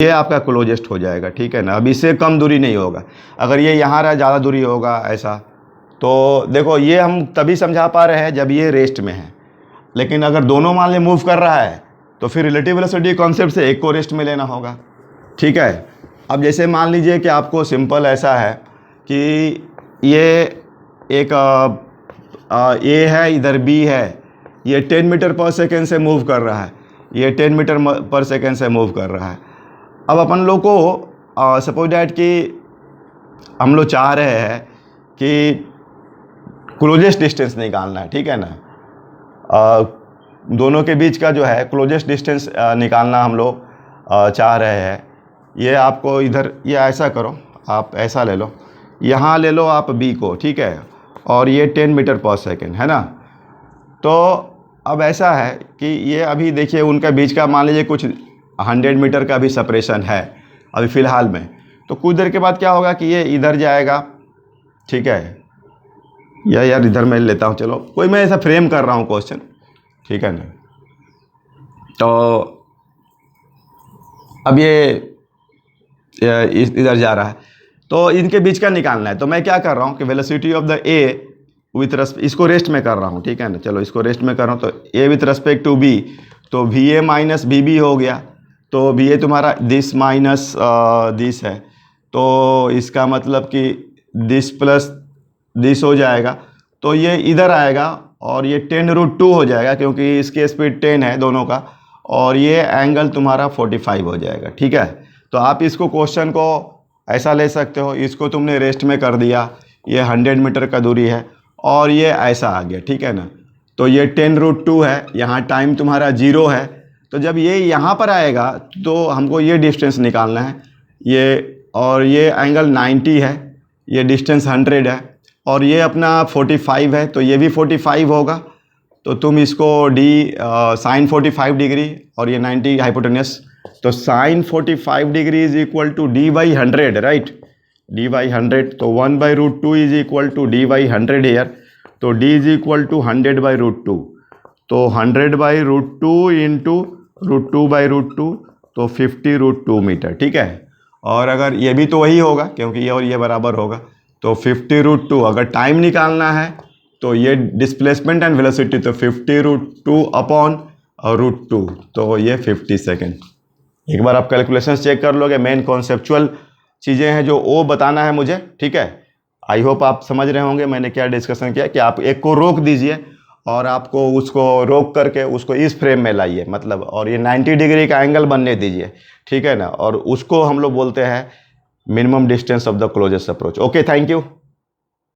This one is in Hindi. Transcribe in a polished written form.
ये आपका क्लोजेस्ट हो जाएगा, ठीक है ना। अब इससे कम दूरी नहीं होगा। अगर ये यहाँ रहा ज़्यादा दूरी होगा ऐसा, तो देखो ये हम तभी समझा पा रहे हैं जब ये रेस्ट में है। लेकिन अगर दोनों मान लें मूव कर रहा है तो फिर रिलेटिव वेलोसिटी कॉन्सेप्ट से एक को रेस्ट में लेना होगा, ठीक है। अब जैसे मान लीजिए कि आपको सिंपल ऐसा है कि ये एक ए है, इधर बी है, ये 10 मीटर पर सेकेंड से मूव कर रहा है, ये 10 मीटर पर सेकेंड से मूव कर रहा है। अब अपन लोग को सपोज डैट कि हम लोग चाह रहे हैं कि क्लोजेस्ट डिस्टेंस निकालना है, ठीक है ना। दोनों के बीच का जो है क्लोजेस्ट डिस्टेंस निकालना हम लोग चाह रहे हैं। ये आपको इधर ये ऐसा करो, आप ऐसा ले लो, यहाँ ले लो आप बी को, ठीक है, और ये 10 मीटर पर सेकेंड है ना। तो अब ऐसा है कि ये अभी देखिए उनका बीच का मान लीजिए कुछ 100 मीटर का भी सेपरेशन है अभी फ़िलहाल में। तो कुछ देर के बाद क्या होगा कि ये इधर जाएगा, ठीक है, या यार इधर मैं लेता हूँ, चलो कोई मैं ऐसा फ्रेम कर रहा हूँ क्वेश्चन, ठीक है ना। तो अब ये इधर जा रहा है, तो इनके बीच का निकालना है। तो मैं क्या कर रहा हूँ कि velocity of the A with respect, इसको रेस्ट में कर रहा हूँ, ठीक है ना। चलो इसको रेस्ट में कर रहा हूँ, तो A with respect to B, तो V A minus B B हो गया। तो वी ए तुम्हारा दिस माइनस दिस है, तो इसका मतलब कि दिस प्लस दिस हो जाएगा, तो ये इधर आएगा और ये 10√2 हो जाएगा क्योंकि इसकी स्पीड 10 है दोनों का, और ये एंगल तुम्हारा 45 हो जाएगा, ठीक है। तो आप इसको क्वेश्चन को ऐसा ले सकते हो, इसको तुमने रेस्ट में कर दिया, ये 100 मीटर का दूरी है और ये ऐसा आ गया, ठीक है ना। तो ये 10√2 है, यहाँ टाइम तुम्हारा 0 है। तो जब ये यहाँ पर आएगा तो हमको ये डिस्टेंस निकालना है, ये और ये एंगल 90 है, ये डिस्टेंस 100 है और ये अपना 45 है, तो ये भी 45 होगा। तो तुम इसको डी साइन 45 डिग्री और ये 90 हाइपोटेन्यूस, तो sine 45 degree is equal to D by 100, right, D by 100। तो 1/√2 is equal to D by 100 here, तो डी इज इक्वल टू 100/√2, तो 100/√2 इंटू √2/√2, तो 50√2 मीटर, ठीक है। और अगर ये भी तो वही होगा क्योंकि ये और ये बराबर होगा, तो 50√2। अगर टाइम निकालना है तो ये डिस्प्लेसमेंट एंड वेलोसिटी, तो 50√2 अपॉन √2, तो ये 50 सेकेंड। एक बार आप कैलकुलेशंस चेक कर लोगे, मेन कॉन्सेप्चुअल चीज़ें हैं जो वो बताना है मुझे, ठीक है। आई होप आप समझ रहे होंगे मैंने क्या डिस्कशन किया, कि आप एक को रोक दीजिए और आपको उसको रोक करके उसको इस फ्रेम में लाइए, मतलब, और ये 90 डिग्री का एंगल बनने दीजिए, ठीक है ना। और उसको हम लोग बोलते हैं minimum distance of the closest approach. Okay, thank you.